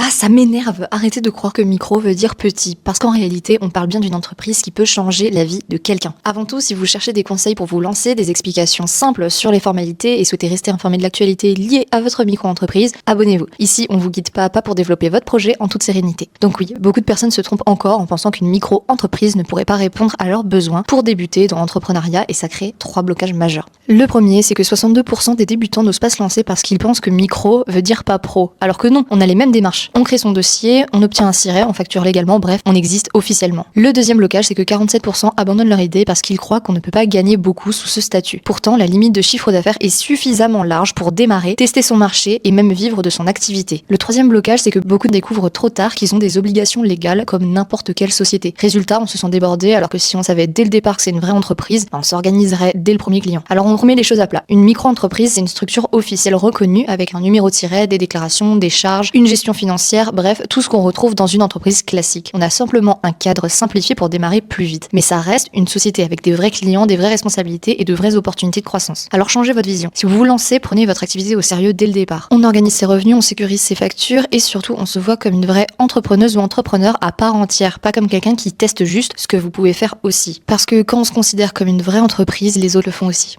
Ah, ça m'énerve. Arrêtez de croire que micro veut dire petit, parce qu'en réalité, on parle bien d'une entreprise qui peut changer la vie de quelqu'un. Avant tout, si vous cherchez des conseils pour vous lancer, des explications simples sur les formalités et souhaitez rester informé de l'actualité liée à votre micro-entreprise, abonnez-vous. Ici, on vous guide pas à pas pour développer votre projet en toute sérénité. Donc oui, beaucoup de personnes se trompent encore en pensant qu'une micro-entreprise ne pourrait pas répondre à leurs besoins pour débuter dans l'entrepreneuriat, et ça crée 3 blocages majeurs. Le premier, c'est que 62% des débutants n'osent pas se lancer parce qu'ils pensent que micro veut dire pas pro, alors que non, on a les mêmes démarches. On crée son dossier, on obtient un siret, on facture légalement, bref, on existe officiellement. Le deuxième blocage, c'est que 47% abandonnent leur idée parce qu'ils croient qu'on ne peut pas gagner beaucoup sous ce statut. Pourtant, la limite de chiffre d'affaires est suffisamment large pour démarrer, tester son marché et même vivre de son activité. Le troisième blocage, c'est que beaucoup découvrent trop tard qu'ils ont des obligations légales comme n'importe quelle société. Résultat, on se sent débordé, alors que si on savait dès le départ que c'est une vraie entreprise, on s'organiserait dès le premier client. Alors on remet les choses à plat. Une micro-entreprise, c'est une structure officielle reconnue avec un numéro de siret, des déclarations, des charges, une gestion financière, bref, tout ce qu'on retrouve dans une entreprise classique. On a simplement un cadre simplifié pour démarrer plus vite. Mais ça reste une société avec des vrais clients, des vraies responsabilités et de vraies opportunités de croissance. Alors changez votre vision. Si vous vous lancez, prenez votre activité au sérieux dès le départ. On organise ses revenus, on sécurise ses factures et surtout on se voit comme une vraie entrepreneuse ou entrepreneur à part entière, pas comme quelqu'un qui teste juste ce que vous pouvez faire aussi. Parce que quand on se considère comme une vraie entreprise, les autres le font aussi.